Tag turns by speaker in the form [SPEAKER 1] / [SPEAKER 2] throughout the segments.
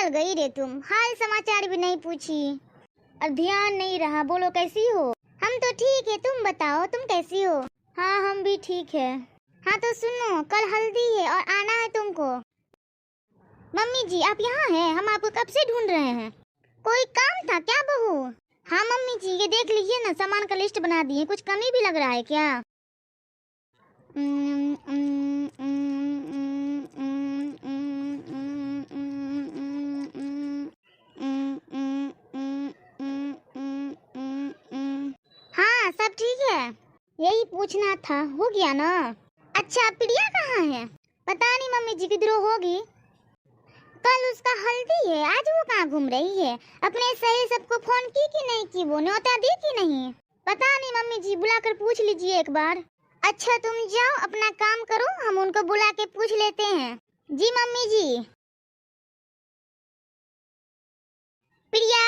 [SPEAKER 1] बदल गई रे तुम, हाल समाचार भी नहीं पूछी और ध्यान नहीं रहा। बोलो कैसी हो? हम तो ठीक है, तुम बताओ तुम कैसी हो? हाँ हम भी ठीक है। हाँ तो सुनो, कल हल्दी है और आना है तुमको। मम्मी जी आप यहाँ हैं? हम आपको कब से ढूंढ रहे हैं। कोई काम था क्या बहू? हाँ मम्मी जी ये देख लीजिए ना, सामान का लिस्ट बना दिए, कुछ कमी भी लग रहा है क्या? हाँ सब ठीक है, यही पूछना था। हो गया ना? अच्छा प्रिया कहाँ है? पता नहीं मम्मी जी, किधर होगी। कल उसका हल्दी है, आज वो कहाँ घूम रही है? अपने सही सबको फोन की कि नहीं की, वो न्योता दी कि नहीं? पता नहीं मम्मी जी, बुलाकर पूछ लीजिए एक बार। अच्छा तुम जाओ अपना काम करो, हम उनको बुला के पूछ लेते हैं। जी मम्मी जी। प्रिया।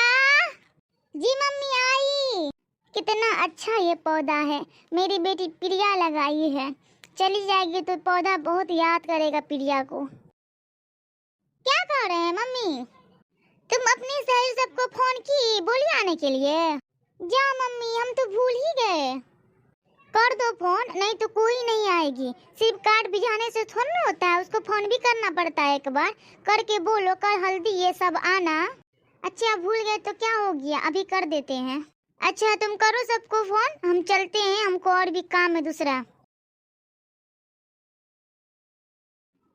[SPEAKER 1] जी मम्मी आई। कितना अच्छा ये पौधा है, मेरी बेटी प्रिया लगाई है। चली जाएगी तो पौधा बहुत याद करेगा प्रिया को। क्या कर रहे हैं मम्मी? तुम अपनी सहेली सबको फोन की, बोली आने के लिए। जा मम्मी, हम तो भूल ही गए। कर दो फोन, नहीं तो कोई नहीं आएगी। सिर्फ कार्ड भिजाने से थोड़ा ना होता है, उसको फोन भी करना पड़ता है। एक बार करके बोलो कल हल्दी ये सब आना। अच्छा भूल गए तो क्या हो गया, अभी कर देते हैं। अच्छा तुम करो सबको फोन, हम चलते हैं, हमको और भी काम है दूसरा।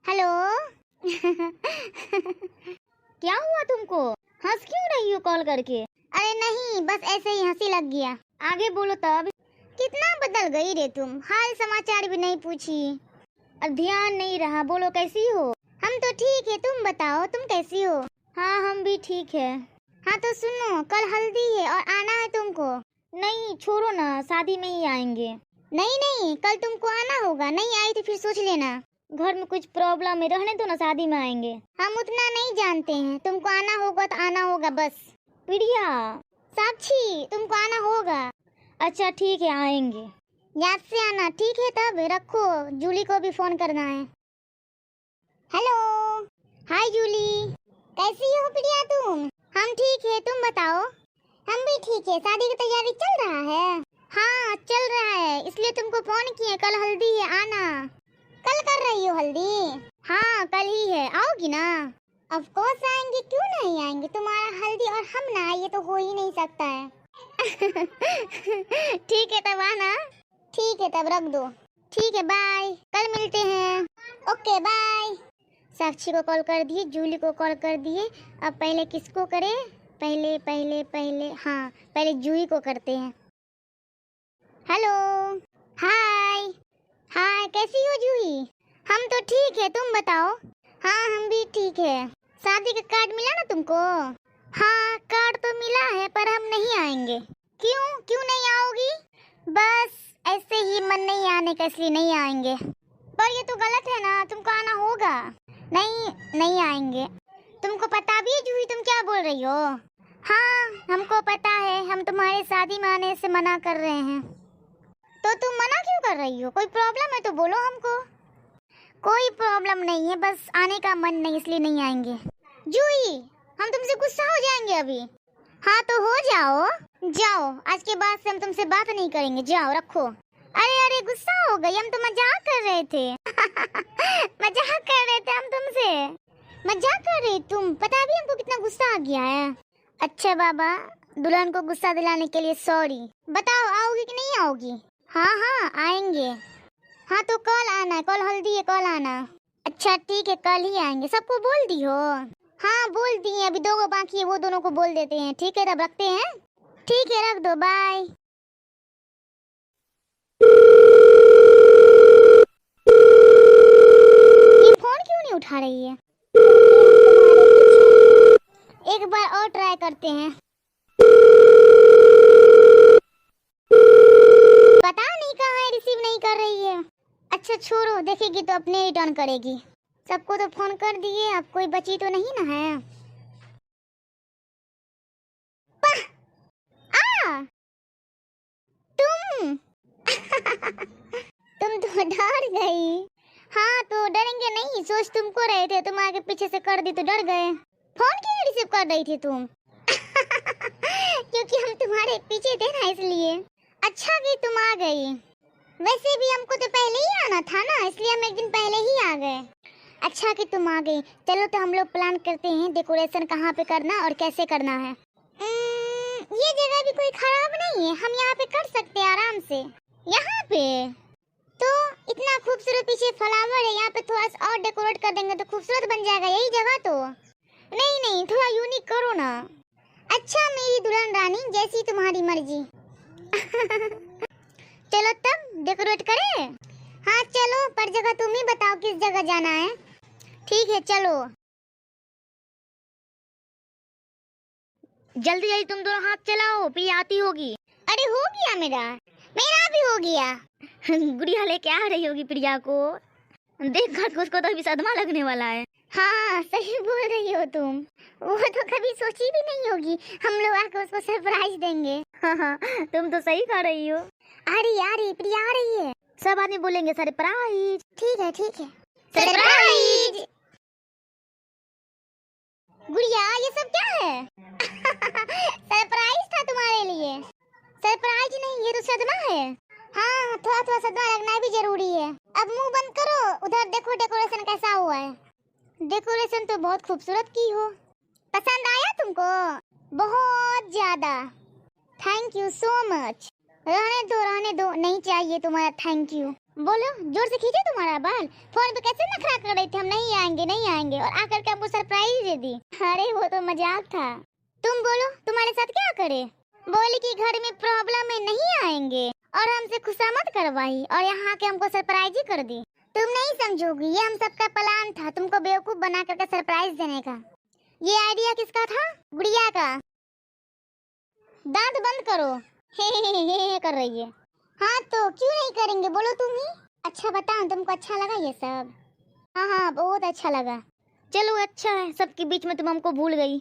[SPEAKER 1] हेलो। क्या हुआ तुमको? हंस क्यों रही हो कॉल करके? अरे नहीं, बस ऐसे ही हंसी लग गया। आगे बोलो तब। कितना बदल गई रे तुम, हाल समाचार भी नहीं पूछी और ध्यान नहीं रहा। बोलो कैसी हो? हम तो ठीक है, तुम बताओ तुम कैसी हो? हाँ हम भी ठीक है। हाँ तो सुनो, कल हल्दी है और आना है तुमको। नहीं छोड़ो ना, शादी में ही आएंगे। नहीं नहीं, कल तुमको आना होगा, नहीं आई तो फिर सोच लेना। घर में कुछ प्रॉब्लम है, रहने दो ना, शादी में आएंगे। हम उतना नहीं जानते हैं, तुमको आना होगा तो आना होगा बस। प्रिया। साक्षी तुमको आना होगा। अच्छा ठीक है आएंगे, याद से आना। ठीक है तब रखो, जूली को भी फोन करना है। हेलो। हाय जूली, कैसी हो प्रिया तुम? हम ठीक है, तुम बताओ। हम भी ठीक है, शादी की तैयारी चल रहा है? हाँ चल रहा है, इसलिए तुमको फोन किए, कल हल्दी है आना। कल कर रही हो हल्दी? हाँ कल ही है, आओगी ना? ऑफ कोर्स आएंगे, क्यों नहीं आएंगे। तुम्हारा हल्दी और हम ना आए तो हो ही नहीं सकता है। ठीक है तब आना। ठीक है तब रख दो। ठीक है बाय, कल मिलते हैं। Okay bye. साक्षी को कॉल कर दिए, जूली को कॉल कर दिए, अब पहले किसको करें? पहले पहले पहले हाँ पहले जूही को करते हैं। हेलो। हाय। हाय कैसी हो जूही? हम तो ठीक है, तुम बताओ। हाँ हम भी ठीक है। शादी का कार्ड मिला ना तुमको? हाँ कार्ड तो मिला है, पर हम नहीं आएंगे। क्यों क्यों नहीं आओगी? बस ऐसे ही मन नहीं आने का, इसलिए नहीं आएंगे। पर ये तो गलत है ना, तुमको आना होगा। नहीं नहीं आएंगे। तुमको पता भी है जूही, तुम क्या बोल रही हो? हाँ हमको पता है, हम तुम्हारे शादी में आने से मना कर रहे हैं। तो तुम मना क्यों कर रही हो? कोई प्रॉब्लम है तो बोलो हमको। कोई प्रॉब्लम नहीं है, बस आने का मन नहीं, इसलिए नहीं आएंगे। जूही हम तुमसे गुस्सा हो जाएंगे अभी। हाँ तो हो जाओ, जाओ, आज के बाद से हम तुमसे बात नहीं करेंगे, जाओ रखो। अरे अरे गुस्सा हो गई, हम तो मजाक कर रहे थे। मजाक कर रहे थे हम तुमसे, मजाक कर रही। तुम पता भी हमको कितना गुस्सा आ गया है। अच्छा बाबा, दुल्हन को गुस्सा दिलाने के लिए सॉरी। बताओ आओगी कि नहीं आओगी? हाँ हाँ आएंगे। हाँ तो कल आना, कल हल्दी है, कल आना। अच्छा ठीक है कल ही आएंगे। सबको बोल दी हो? हाँ बोल दी है, अभी दो को बाकी है, वो दोनों को बोल देते हैं। ठीक है तब रखते हैं। ठीक है रख दो, बाय। ये फोन क्यों नहीं उठा रही है? एक बार और ट्राई करते हैं। पता नहीं कहाँ है, रिसीव नहीं कर रही है। अच्छा छोड़ो, देखेगी तो अपने ही टर्न करेगी। सबको तो फोन कर दिए, अब कोई बची तो नहीं ना है। आ तुम। तुम तो डर गई। हाँ तो डरेंगे नहीं, सोच तुमको रहे थे, तुम आगे पीछे से कर दी तो डर गए। फोन क्यों रिसीव कर रही थी तुम? क्योंकि हम तुम्हारे पीछे थे ना इसलिए। अच्छा कि तुम आ गई। वैसे भी हमको तो पहले ही आना था ना, इसलिए हम एक दिन पहले ही आ गए। अच्छा कि तुम आ गई। चलो तो हम लोग प्लान करते हैं डेकोरेशन कहाँ पे करना और कैसे करना है। ये जगह भी कोई खराब नहीं है, हम यहाँ पे कर सकते हैं आराम से। यहाँ पे तो इतना खूबसूरत पीछे फ्लावर है, यहाँ पे थोड़ा सा और डेकोरेट कर देंगे तो खूबसूरत बन जाएगा यही जगह तो। नहीं नहीं, थोड़ा यूनिक करो ना। अच्छा मेरी दुल्हन रानी, जैसी तुम्हारी मर्जी। चलो तब डेकोरेट करें। हाँ चलो, पर जगह तुम ही बताओ किस जगह जाना है। ठीक है चलो। जल्दी जल्दी तुम दोनों हाथ चलाओ, प्रिया आती होगी। अरे हो गया मेरा भी हो गया। गुड़िया लेके आ रही होगी प्रिया को, देख कर उसको तो अभी सदमा लगने वाला है। हाँ सही बोल रही हो तुम, वो तो कभी सोची भी नहीं होगी हम लोग आकर उसको सरप्राइज देंगे। हाँ तुम तो सही कह रही हो। आ रही प्रिया आ रही है, सब आदमी बोलेंगे सरप्राइज। ठीक है सरप्राइज। गुड़िया ये सब क्या है? सरप्राइज था तुम्हारे लिए। सरप्राइज नहीं, ये तो सदमा है। हाँ थोड़ा थोड़ा सदमा लगना भी जरूरी है। अब मुंह बंद करो, उधर देखो डेकोरेशन कैसा हुआ है। डेकोरेशन तो बहुत खूबसूरत की हो। पसंद आया तुमको? बहुत ज्यादा। Thank you so much. रहने दो, नहीं चाहिए तुम्हारा थैंक यू। बोलो जोर से खींचे तुम्हारा बाल। फोन पे कैसे नखरा कर रहे थे हम, नहीं आएंगे और आकर के हमको सरप्राइज दे दी। अरे वो तो मजाक था। तुम बोलो तुम्हारे साथ क्या करे? बोली कि घर में प्रॉब्लम है नहीं आएंगे और हमसे खुशामद करवाई और यहाँ के हमको सरप्राइज ही कर दी। तुम नहीं समझोगी, ये हम सबका प्लान था तुमको बेवकूफ बना करके सरप्राइज देने का। ये आइडिया किसका था? गुड़िया का। दांत बंद करो। हे कर रही है। हाँ तो क्यों नहीं करेंगे, बोलो तुम ही। अच्छा बताओ तुमको अच्छा लगा ये सब? हाँ बहुत अच्छा लगा। चलो अच्छा है, सबके बीच में तुम हमको भूल गई।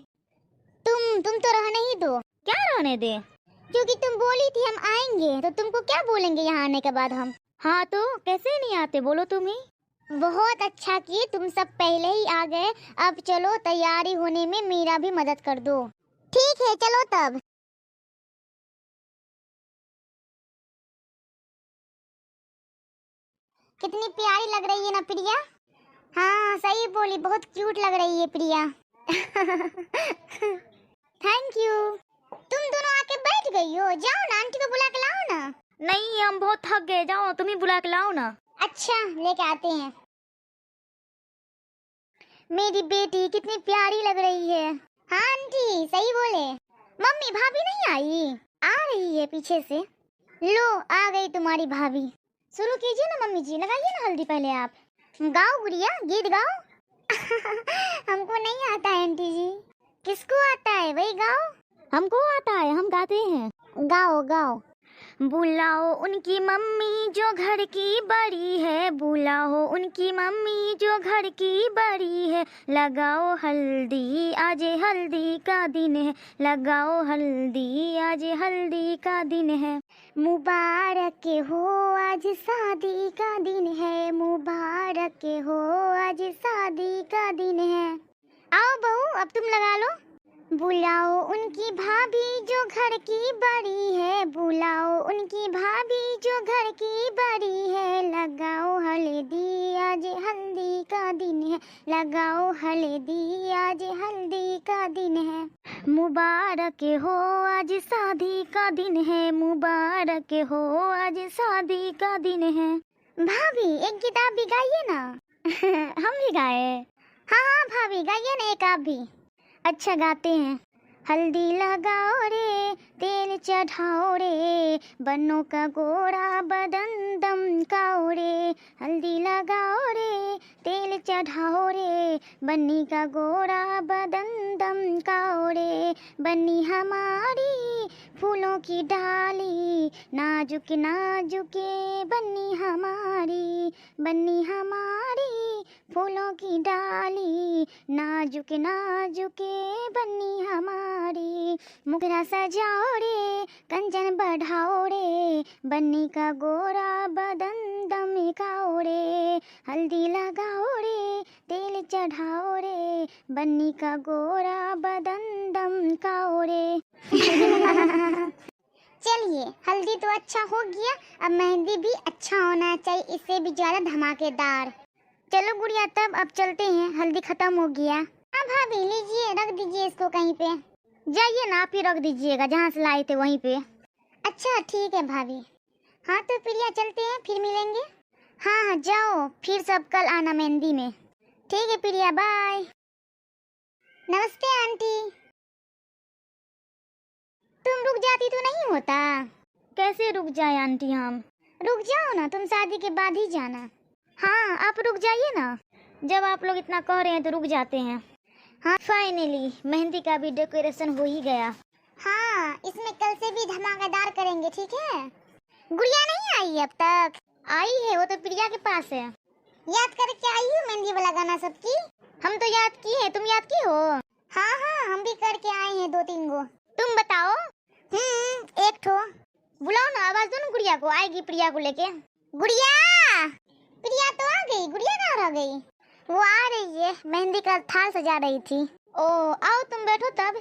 [SPEAKER 1] तुम तो रहने ही दो। क्या रहने दे? क्योंकि तुम बोली थी हम आएंगे, तो तुमको क्या बोलेंगे यहाँ आने के बाद हम। हाँ तो कैसे नहीं आते, बोलो तुम ही। बहुत अच्छा किए, तुम सब पहले ही आ गए। अब चलो तैयारी होने में मेरा भी मदद कर दो। ठीक है चलो तब। कितनी प्यारी लग रही है ना प्रिया? हाँ सही बोली, बहुत क्यूट लग रही है प्रिया। Thank you. तुम दोनों आके बैठ गई हो, जाओ ना आंटी को बुला के लाओ ना। नहीं हम बहुत थक गए, जाओ तुम ही बुला के लाओ ना। अच्छा लेके आते हैं। मेरी बेटी कितनी प्यारी लग रही है। हाँ आंटी सही बोले। मम्मी भाभी नहीं आई? आ रही है पीछे से। लो आ गई तुम्हारी भाभी। शुरू कीजिए ना मम्मी जी, लगाइए ना हल्दी पहले आप। गाओ गुड़िया, गीत गाओ। हमको नहीं आता है आंटी जी। किसको आता है वही गाओ। हमको आता है, हम गाते हैं। गाओ गाओ। बुलाओ उनकी मम्मी जो घर की बड़ी है, बुलाओ उनकी मम्मी जो घर की बड़ी है। लगाओ हल्दी आज हल्दी का दिन है, लगाओ हल्दी आज हल्दी का दिन है। मुबारक हो आज शादी का दिन है, मुबारक हो आज शादी का दिन है। आओ बहू अब तुम लगा लो। बुलाओ उनकी भाभी जो घर की बड़ी है, बुलाओ उनकी भाभी जो घर की बड़ी है। लगाओ हल्दी आज हल्दी का दिन है, लगाओ हल्दी आज हल्दी का दिन है। मुबारक हो आज शादी का दिन है, मुबारक हो आज शादी का दिन है। भाभी एक गीत आप भी गाइए ना। हम भी गाए? हाँ भाभी गाइए ना एक आप भी। अच्छा गाते हैं। हल्दी लगाओ रे तेल चढ़ाओ रे, बन्नों का गोरा बदन दमकाओ रे। हल्दी लगाओ रे तेल चढ़ाओ रे, बन्नी का गोरा बदन दमकाओ रे। बन्नी हमारी फूलों की डाली, नाजुक नाजुके बन्नी हमारी, बन्नी हमारी, फूलों की डाली, नाजुक नाजुके बन्नी हमारी। मुखड़ा सजाओ रे, कंचन बढ़ाओ रे, बन्नी का गोरा बदन दमकाओ रे, हल्दी लगाओ रे, तेल चढ़ाओ रे, बन्नी का गोरा बदन दमकाओ रे। चलिए, हल्दी तो अच्छा हो गया, अब मेहंदी भी अच्छा होना चाहिए, इससे भी ज्यादा धमाकेदार। चलो गुड़िया तब अब चलते हैं, हल्दी खत्म हो गया। अब भाभी लीजिए, रख दीजिए इसको कहीं पे। जाइए ना, आप ही रख दीजिएगा, जहाँ से लाए थे वहीं पे। अच्छा ठीक है भाभी। हाँ तो प्रिया चलते हैं, फिर मिलेंगे। हाँ हाँ जाओ, फिर सब कल आना मेहंदी में। ठीक है प्रिया, बाय। नमस्ते आंटी। तुम रुक जाती तो नहीं होता? कैसे रुक जाए आंटी हम? रुक जाओ ना, तुम शादी के बाद ही जाना। हाँ आप रुक जाइए ना, जब आप लोग इतना कह रहे हैं तो रुक जाते हैं। हाँ फाइनली मेहंदी का भी डेकोरेशन हो ही गया। हाँ इसमें कल से भी धमाकेदार करेंगे, ठीक है? गुड़िया नहीं आई अब तक? आई है, वो तो प्रिया के पास है। याद करके आई हो मेहंदी वाला गाना सबकी? हम तो याद किए हैं, तुम याद की हो? हाँ हाँ हम भी करके आए हैं 2-3 गो। तुम बताओ। एक ठो बुलाओ ना, आवाज दो ना गुड़िया को, आएगी प्रिया को लेके। गुड़िया! प्रिया तो आ गई, गुड़िया कहाँ रह गई? वो आ रही है, मेहंदी का थाल सजा रही थी। ओ आओ तुम बैठो तब।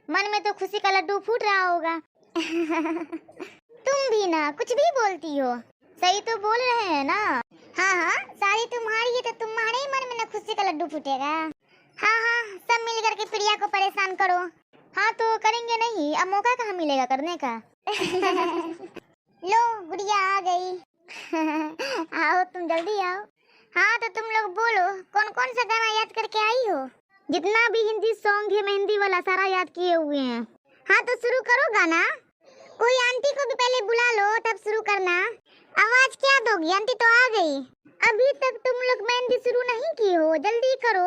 [SPEAKER 1] मन में तो खुशी का लड्डू फूट रहा होगा। तुम भी ना कुछ भी बोलती हो, सही तो बोल रहे हैं ना? हाँ हाँ शादी तुम्हारी है तो तुम्हारे ही मन में ना खुशी का लड्डू फूटेगा। हाँ हाँ सब मिल करके प्रिया को परेशान करो। हाँ तो करेंगे नहीं, अब मौका कहाँ मिलेगा करने का। लो गुड़िया आ गई। आओ तुम जल्दी आओ। हाँ तो तुम लोग बोलो कौन कौन सा गाना याद करके आई हो? जितना भी हिंदी सॉन्ग है मेहंदी वाला सारा याद किए हुए हैं। हाँ तो शुरू करो गाना। कोई आंटी को भी पहले बुला लो तब शुरू करना। आवाज क्या दोगी, आंटी तो आ गई। अभी तक तुम लोग मेहंदी शुरू नहीं की हो, जल्दी करो।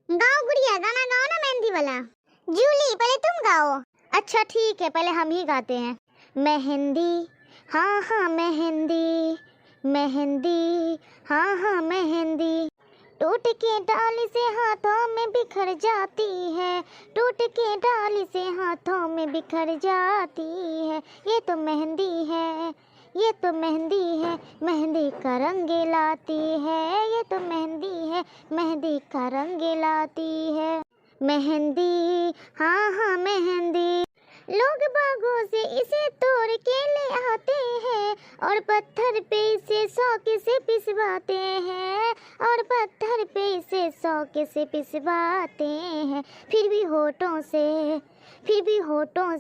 [SPEAKER 1] गाओ गुड़िया, गाना गाओ ना मेहंदी वाला। जूली पहले तुम गाओ। अच्छा ठीक है, पहले हम ही गाते हैं। मेहंदी हाँ हाँ मेहंदी, मेहंदी हाँ हाँ मेहंदी, टूट के डाली से हाथों में बिखर जाती है, टूट के डाली से हाथों में बिखर जाती है। ये तो मेहंदी है, ये तो मेहंदी है, मेहंदी का रंग लाती है। ये तो मेहंदी है, मेहंदी का रंग लाती है। मेहंदी हाँ हाँ मेहंदी, लोग बागों से इसे तोड़ के ले आते हैं और पत्थर पे इसे शौक से पिसवाते हैं, और पत्थर पे इसे शौक से पिसवाते हैं। फिर भी होठों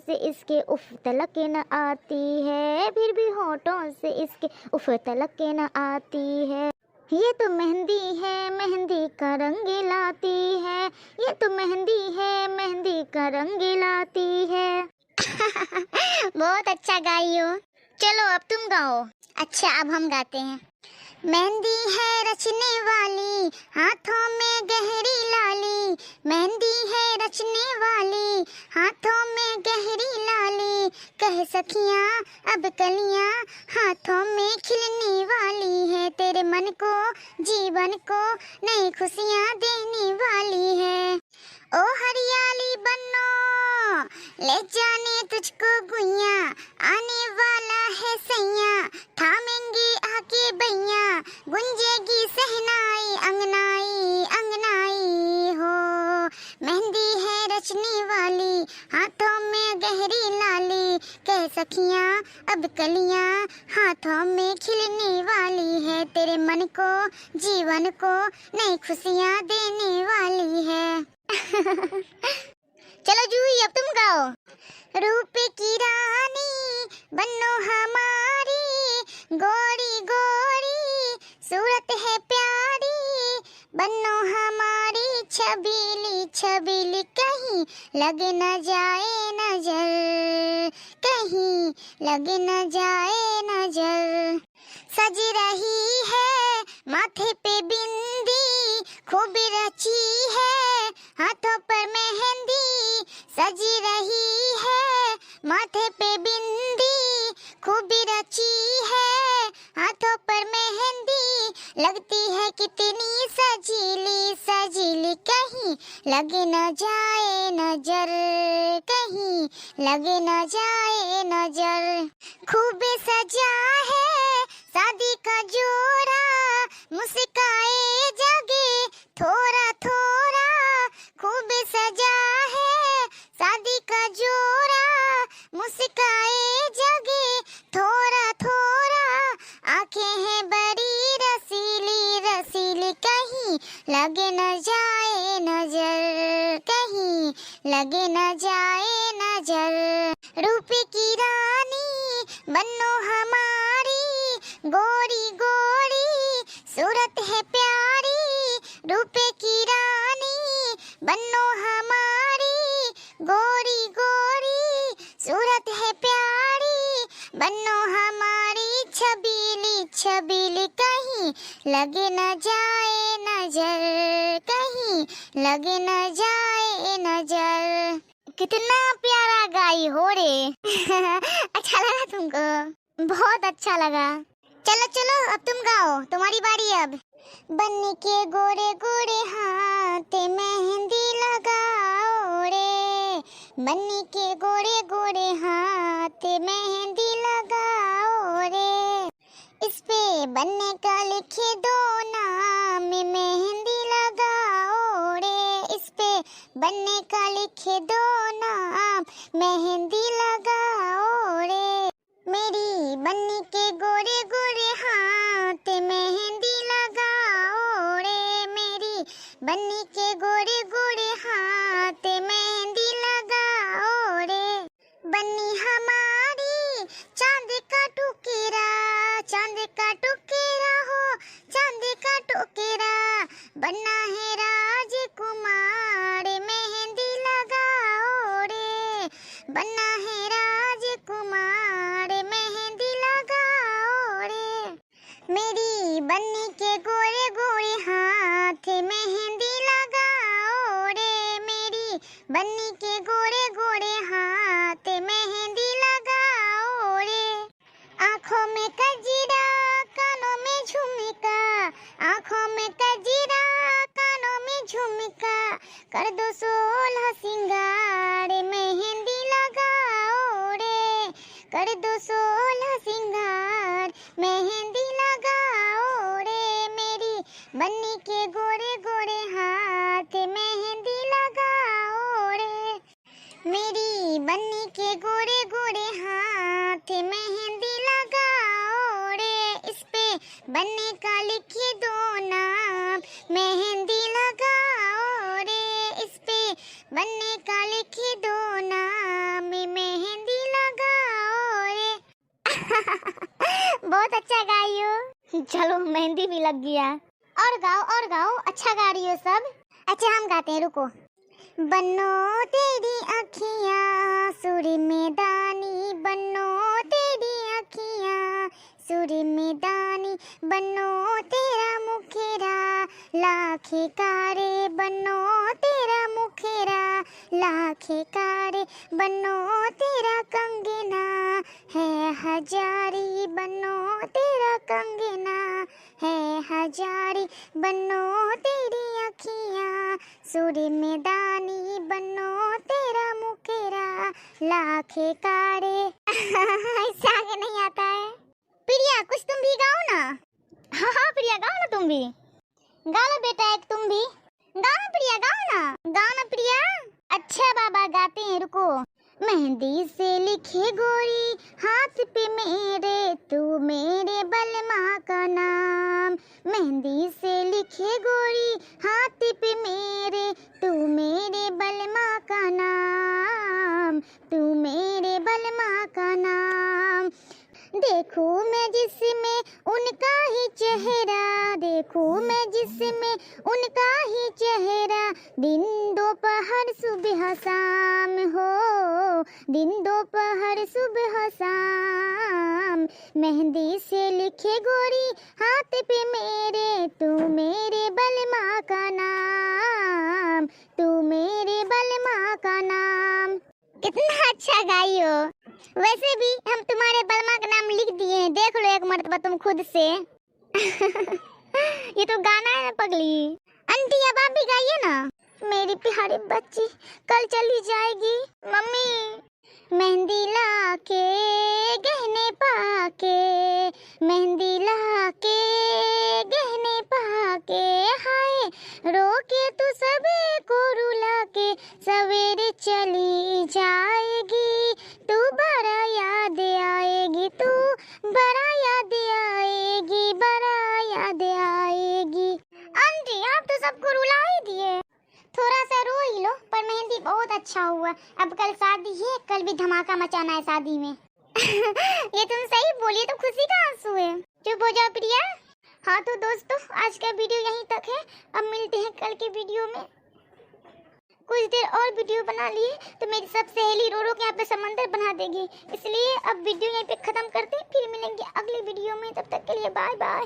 [SPEAKER 1] से इसके उफ तलक न आती है, फिर भी होठों से इसके उफ तलक न आती है। ये तो मेहंदी है, मेहंदी का रंग लाती है। ये तो मेहंदी है, मेहंदी का रंग लाती है। बहुत अच्छा गाई हो। चलो अब तुम गाओ। अच्छा अब हम गाते हैं। मेहंदी है रचने वाली, हाथों में गहरी लाली, मेहंदी है रचने वाली, हाथों में गहरी लाली, कह सखियां अब कलियां हाथों में खिलने वाली है, तेरे मन को जीवन को नई खुशियां देने वाली है। ओ हरियाली बनो ले जाने तुझको गुइया, आने वाला है सैया, थामेंगी आके बैया, गुंजेगी सहनाई अंगनाई अंगनाई हो। मेहंदी है रचने वाली, हाथों में गहरी लाली, कह सखियां अब कलियां हाथों में खिलने वाली है, तेरे मन को जीवन को नई खुशियां देने वाली है। चलो जूही अब तुम गाओ। रूप की रानी बनो हमारी, गोरी गोरी सूरत है प्यारी, बनो हमारी छबीली छबीली, कहीं लग न जाए नजर, कहीं लग न जाए नजर। सज रही है माथे पे बिंदी, खूब रची है हाथों पर मेहंदी, सज रही है माथे पे बिंदी खूब रची है, हाथों पर मेहंदी लगती है कितनी सजीली सजीली, कहीं लगे न जाए नजर, कहीं लगे न जाए नजर। खूब सजा है शादी का जोड़ा, मुस्काए जगे थोड़ा थोड़ा। खूब सजा है शादी का जोड़ा, मुस्काए जगे थोड़ा थोड़ा। आंखें हैं बड़ी रसीली रसीली, कहीं लगे न जाए नजर, कहीं लगे न जाए नजर। रूप की रानी बनो हमारी, गोरी गोरी सूरत है प्यारी। रूप की रानी बनो हमारी, गोरी गोरी सूरत है प्यारी। बनो हमारी छबीली छबीली, कहीं लगे न जाए नजर, कहीं लगे न जाए नजर। कितना प्यारा गाई हो रे। अच्छा लगा तुमको? बहुत अच्छा लगा। चलो चलो अब तुम गाओ, तुम्हारी बारी अब। बन्नी के गोरे गोरे हाथ मेहंदी लगाओ रे, बन्नी के गोरे गोरे हाथ मेहंदी लगाओ रे। इस पे बन्ने का लिखे दो नाम, मेहंदी लगाओ रे। इस पे बन्ने का लिखे दो नाम, मेहंदी लगाओ रे। मेरी बन्नी के गोरे गोरे हाथ मेहंदी लगाओ रे, मेरी बन्नी के गोरे गोरे हाथ मेहंदी लगाओ रे। बन्नी हमारी चांद का टुकेरा, चांद का टुकेरा हो, चांद का टुकेरा। बनना है राजकुमार, मेहंदी लगाओ रे। बनना है राजकुमार, मेहंदी लगाओ रे। मेरी बन्नी के गोरे गोरे हाथ मेहंदी लगाओ रे, मेरी बन्नी के गोरे गोरे हाथ मेहंदी लगाओ रे। आँखों में कजरा कानों में झुमका, आँखों में कजरा कानों में झुमका। कर दो 16 सिंगार, मेहंदी लगाओ रे। कर दो 16 सिंगार, मेहंदी लगाओ रे। मेरी बन्नी के गोरे गोरे हाथ मेहंदी लगाओ रे। मेरी बन्नी के गोरे गोरे हाथ मेहंदी लगाओ रे। इस पे बन्ने का लिखे दो नाम, मेहंदी लगाओ रे। इस पे बन्ने का लिखे दो नाम, मेहंदी लगाओ रे। बहुत अच्छा गाई हो। चलो मेहंदी भी लग गया। और गाओ, अच्छा गा रही हो सब। अच्छा हम गाते हैं, रुको। बन्नो तेरी अखियाँ सुर में दानी, बन्नो तेरी अखियाँ सुर में दानी। बन्नो तेरा मुखेरा लाखे कारे, बन्नो तेरा मुखेरा लाखे कारे। बन्नो तेरा कंगना है हजारी, बन्नो तेरा कंगना है हजारी। बन्नो तेरी अखियाँ सुर में दानी, बन्नो तेरा मुखेरा लाखे कारे। ऐसा आगे नहीं आता है। प्रिया कुछ तुम भी गाओ ना। हाँ हाँ प्रिया गाओ ना, तुम भी गा लो बेटा, एक तुम भी गाओ ना प्रिया, गाओ ना प्रिया। अच्छा बाबा गाते हैं, रुको। मेहंदी से लिखे गोरी हाथ पे मेरे, तू मेरे बलमा का नाम। मेहंदी से लिखे गोरी हाथ पे मेरे, तू मेरे बलमा का नाम, तू मेरे बलमा का नाम। देखूं मैं जिसमें उनका ही चेहरा, देखूं मैं जिसमें उनका ही चेहरा। दिन दोपहर सुबह शाम हो, दिन दोपहर सुबह शाम। मेहंदी से लिखे गोरी हाथ पे मेरे, तू मेरे बलमा का नाम, तू मेरे बलमा का नाम। कितना अच्छा गाई हो। वैसे भी हम तुम्हारे बलमा का नाम लिख दिए हैं, देख लो एक मर्तबा तुम खुद से। ये तो गाना है ना पगली। आंटी अब आप भी गाइए ना। मेरी प्यारी बच्ची कल चली जाएगी। मम्मी मेहंदी ला के गहने पाके, मेहंदी ला के गहने पाके, हाय रोके तू सबे को रुला के, सवेरे चली जाएगी, तू बड़ा याद आएगी, तू बड़ा याद आएगी, बड़ा याद आएगी। आंटी आप तो सबको रुला ही दिए, थोड़ा सा रो ही लो। पर मेहंदी बहुत अच्छा हुआ। अब कल शादी है, कल भी धमाका मचाना है शादी में। ये तुम सही बोलिए, तो खुशी का आंसू है। चुप हो जाओ प्रिया। हाँ तो दोस्तों आज का वीडियो यहीं तक है। अब मिलते हैं कल के वीडियो में। कुछ देर और वीडियो बना लिए तो मेरी सब सहेली रो रो के यहाँ पे समंदर बना देगी, इसलिए अब वीडियो यहीं पे खत्म करते हैं। फिर मिलेंगे अगली वीडियो में, तब तक के लिए बाय बाय।